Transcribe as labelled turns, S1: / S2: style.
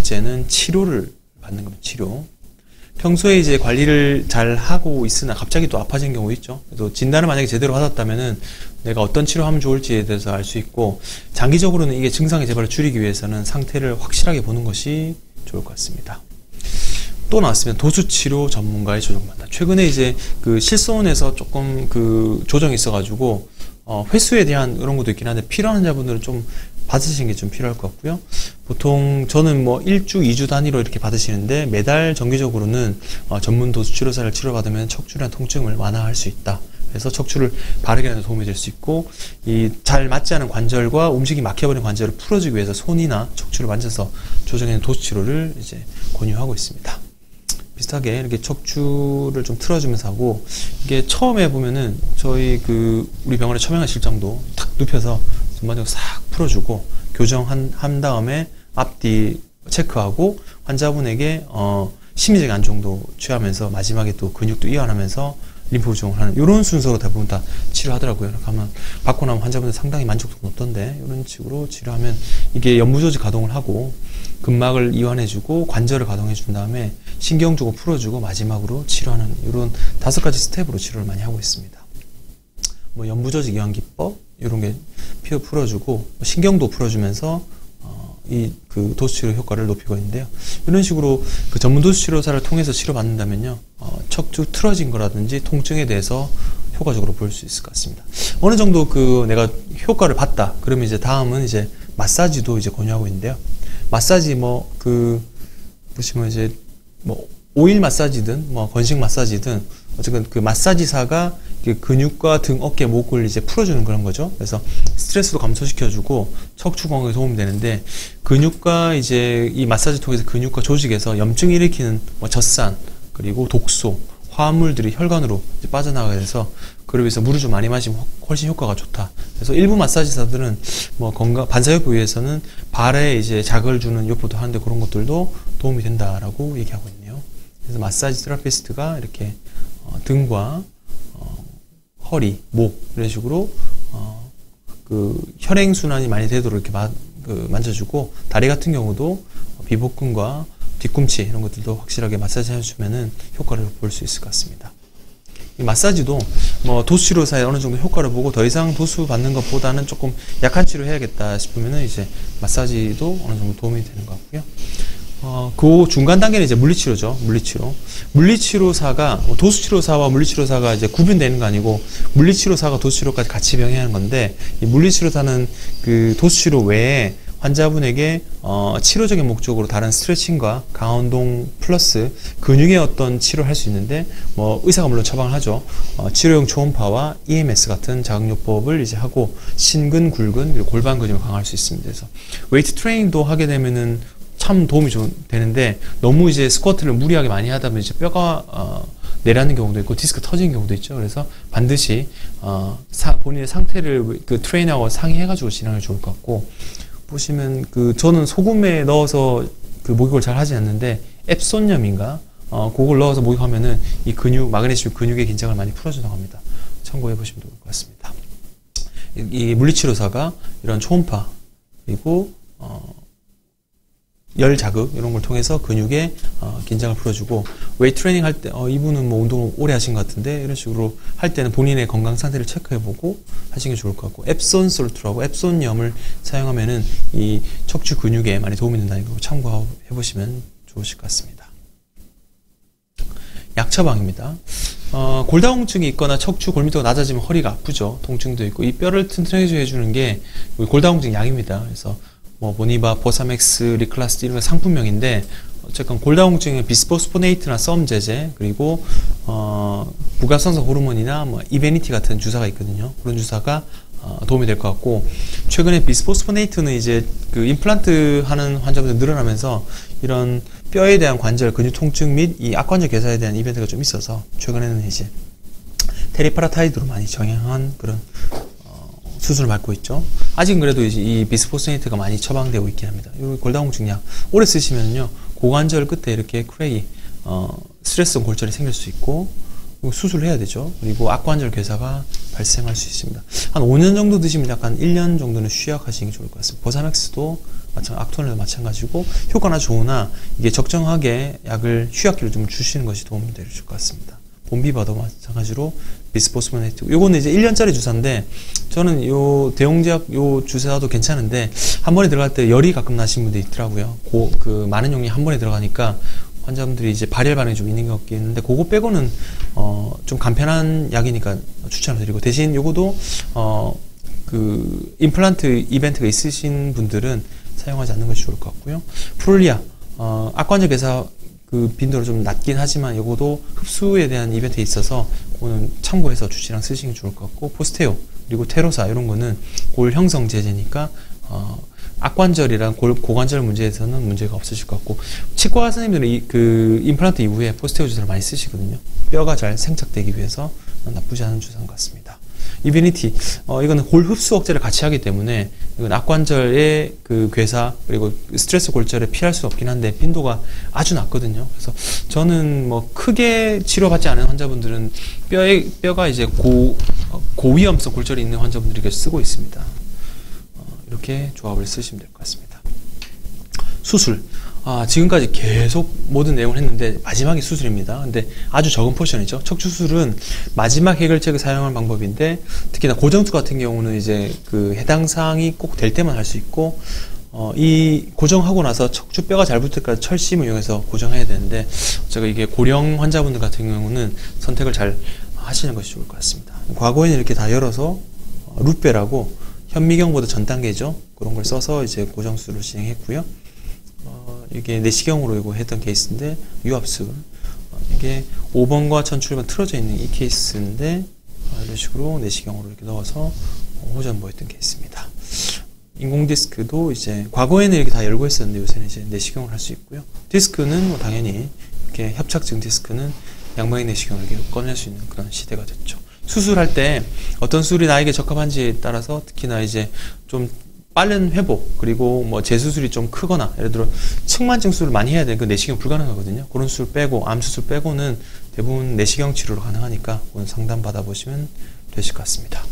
S1: 번째는 치료를 받는 겁니다. 치료. 평소에 이제 관리를 잘 하고 있으나 갑자기 또 아파진 경우 있죠. 그래서 진단을 만약에 제대로 받았다면은 내가 어떤 치료하면 좋을지에 대해서 알 수 있고, 장기적으로는 이게 증상의 재발을 줄이기 위해서는 상태를 확실하게 보는 것이 좋을 것 같습니다. 또 나왔습니다. 도수치료 전문가의 조정받다. 최근에 이제 그 실손에서 조금 그 조정이 있어가지고 횟수에 대한 이런 것도 있긴 한데, 필요한 환자분들은 좀 받으시는 게 좀 필요할 것 같고요. 보통 저는 뭐 1주, 2주 단위로 이렇게 받으시는데, 매달 정기적으로는 전문 도수치료사를 치료받으면 척추나 통증을 완화할 수 있다. 그래서 척추를 바르게 하는 데 도움이 될 수 있고, 이 잘 맞지 않은 관절과 움직임이 막혀버린 관절을 풀어주기 위해서 손이나 척추를 만져서 조정하는 도수치료를 이제 권유하고 있습니다. 비슷하게 이렇게 척추를 좀 틀어주면서 하고, 이게 처음에 보면은 저희 우리 병원의 첨예한 실장도 탁 눕혀서 전반적으로 싹 풀어주고 교정한 다음에 앞뒤 체크하고 환자분에게 심리적인 안정도 취하면서 마지막에 또 근육도 이완하면서 림프 조정을 하는 이런 순서로 대부분 다 치료하더라고요. 가면 받고 나면 환자분들 상당히 만족도가 높던데, 이런 식으로 치료하면 이게 연무조직 가동을 하고 근막을 이완해주고 관절을 가동해준 다음에 신경 주고 풀어주고 마지막으로 치료하는 이런 5가지 스텝으로 치료를 많이 하고 있습니다. 뭐 연무조직 이완 기법 이런 게 피부 풀어주고 신경도 풀어주면서 그 도수치료 효과를 높이고 있는데요. 이런 식으로 그 전문 도수치료사를 통해서 치료받는다면요, 척추 틀어진 거라든지 통증에 대해서 효과적으로 볼 수 있을 것 같습니다. 어느 정도 내가 효과를 봤다 그러면 이제 다음은 이제 마사지도 이제 권유하고 있는데요. 마사지 보시면 이제 오일 마사지든 건식 마사지든 어쨌든 그 마사지사가 근육과 등, 어깨, 목을 이제 풀어주는 그런 거죠. 그래서 스트레스도 감소시켜주고 척추 건강에 도움이 되는데, 근육과 이제 이 마사지 통해서 근육과 조직에서 염증을 일으키는 젖산 그리고 독소, 화합물들이 혈관으로 이제 빠져나가게 돼서, 그로 인해서 물을 좀 많이 마시면 훨씬 효과가 좋다. 그래서 일부 마사지사들은 반사욕 부위에서는 발에 이제 자극을 주는 요법도 하는데, 그런 것들도 도움이 된다라고 얘기하고 있네요. 그래서 마사지 테라피스트가 이렇게 등과 허리, 목 이런 식으로 그 혈행 순환이 많이 되도록 이렇게 만져주고, 다리 같은 경우도 비복근과 뒤꿈치 이런 것들도 확실하게 마사지 해주면은 효과를 볼 수 있을 것 같습니다. 이 마사지도 도수치료사에 어느 정도 효과를 보고 더 이상 도수 받는 것보다는 조금 약한 치료 해야겠다 싶으면은 이제 마사지도 어느 정도 도움이 되는 것 같고요. 그 중간 단계는 이제 물리치료죠. 물리치료사가 도수치료사와 물리치료사가 이제 구분되는 거 아니고, 물리치료사가 도수치료까지 같이 병행하는 건데, 이 물리치료사는 그 도수치료 외에 환자분에게 치료적인 목적으로 다른 스트레칭과 강운동 플러스 근육의 어떤 치료를 할 수 있는데, 의사가 물론 처방을 하죠. 치료용 초음파와 EMS 같은 자극요법을 이제 하고, 신근, 굴근, 그리고 골반 근육을 강화할 수 있습니다. 그래서 웨이트 트레이닝도 하게 되면은 참 도움이 되는데, 너무 이제 스쿼트를 무리하게 많이 하다 보면 이제 뼈가 내려앉는 경우도 있고 디스크 터지는 경우도 있죠. 그래서 반드시 본인의 상태를 그 트레이너하고 상의해가지고 진행하는 게 좋을 것 같고, 보시면 저는 소금에 넣어서 목욕을 잘 하지 않는데, 앱손염인가 그걸 넣어서 목욕하면은 이 마그네슘 근육의 긴장을 많이 풀어준다고 합니다. 참고해 보시면 좋을 것 같습니다. 이 물리치료사가 이런 초음파 그리고 열 자극 이런 걸 통해서 근육의 긴장을 풀어주고, 웨이트 트레이닝 할 때 이분은 운동을 오래 하신 것 같은데, 이런 식으로 할 때는 본인의 건강 상태를 체크해보고 하시는 게 좋을 것 같고, 앱손 솔트라고 앱손염을 사용하면은 이 척추 근육에 많이 도움이 된다는 거 참고해 보시면 좋으실 것 같습니다. 약 처방입니다. 골다공증이 있거나 척추 골밀도가 낮아지면 허리가 아프죠. 통증도 있고, 이 뼈를 튼튼하게 해주는 게 골다공증 약입니다. 그래서 보니바, 보사맥스, 리클라스 이런 거 상품명인데, 어쨌건 골다공증에 비스포스포네이트나 썸제제 그리고 부가선성 호르몬이나 이베니티 같은 주사가 있거든요. 그런 주사가 도움이 될 것 같고, 최근에 비스포스포네이트는 이제 임플란트 하는 환자분들 늘어나면서 이런 뼈에 대한 관절 근육 통증 및 이 악관절 괴사에 대한 이벤트가 좀 있어서, 최근에는 이제 테리파라타이드로 많이 정형한 그런 수술을 받고 있죠. 아직은 그래도 이제 이 비스포스네이트가 많이 처방되고 있긴 합니다. 이 골다공증 약 오래 쓰시면요, 고관절 끝에 이렇게 크랙이 스트레스성 골절이 생길 수 있고, 수술을 해야 되죠. 그리고 악관절 괴사가 발생할 수 있습니다. 한 5년 정도 드시면 약간 1년 정도는 쉬약하시는 게 좋을 것 같습니다. 보사맥스도 악톤에도 마찬가지고 효과나 좋으나 이게 적정하게 약을 휴약기를 좀 주시는 것이 도움이 될 것 같습니다. 봄비바도 마찬가지로 비스포스포네트. 요거는 이제 1년짜리 주사인데 저는 요 대용제약 요 주사도 괜찮은데 한 번에 들어갈 때 열이 가끔 나시는 분도 있더라고요. 그 많은 용량이 한 번에 들어가니까 환자분들이 이제 발열 반응이 좀 있는 것 같긴 있는데 그거 빼고는 좀 간편한 약이니까 추천을 드리고 대신 요거도 그 임플란트 이벤트가 있으신 분들은 사용하지 않는 것이 좋을 것 같고요. 프롤리아 악관절 괴사 그 빈도는 좀 낮긴 하지만 요거도 흡수에 대한 이벤트에 있어서 그거는 참고해서 주치랑 쓰시는 게 좋을 것 같고 포스테오 그리고 테로사 이런 거는 골 형성 제제니까 악관절이랑 고관절 문제에서는 문제가 없으실 것 같고 치과 선생님들은 그 임플란트 이후에 포스테오 주사를 많이 쓰시거든요. 뼈가 잘 생착되기 위해서 나쁘지 않은 주사인 것 같습니다. 이비니티 이거는 골 흡수 억제를 같이 하기 때문에 이건 악관절의 그 괴사 그리고 스트레스 골절에 피할 수 없긴 한데 빈도가 아주 낮거든요. 그래서 저는 뭐 크게 치료받지 않은 환자분들은 뼈가 이제 고위험성 골절이 있는 환자분들에게 쓰고 있습니다. 이렇게 조합을 쓰시면 될 것 같습니다. 수술. 지금까지 계속 모든 내용을 했는데 마지막이 수술입니다. 근데 아주 적은 포션이죠. 척추수술은 마지막 해결책을 사용할 방법인데 특히나 고정수 같은 경우는 이제 그 해당 사항이 꼭 될 때만 할 수 있고 이 고정하고 나서 척추뼈가 잘 붙을 때까지 철심을 이용해서 고정해야 되는데 제가 이게 고령 환자분들 같은 경우는 선택을 잘 하시는 것이 좋을 것 같습니다. 과거에는 이렇게 다 열어서 루페라고 현미경보다 전 단계죠. 그런 걸 써서 이제 고정수술을 진행했고요. 이게 내시경으로 이거 했던 케이스인데 유압술 이게 5번과 1000출혈만 틀어져 있는 이 케이스인데 이런 식으로 내시경으로 이렇게 넣어서 호전보였던 케이스입니다. 인공 디스크도 이제 과거에는 이렇게 다 열고 했었는데 요새는 이제 내시경을 할 수 있고요. 디스크는 뭐 당연히 이렇게 협착증 디스크는 양방향 내시경을 이렇게 꺼낼 수 있는 그런 시대가 됐죠. 수술할 때 어떤 수술이 나에게 적합한지에 따라서 특히나 이제 좀 빠른 회복 그리고 뭐 재수술이 좀 크거나 예를 들어 측만증 수술을 많이 해야 되는 그 내시경 불가능하거든요. 그런 수술 빼고 암 수술 빼고는 대부분 내시경 치료로 가능하니까 오늘 상담 받아보시면 되실 것 같습니다.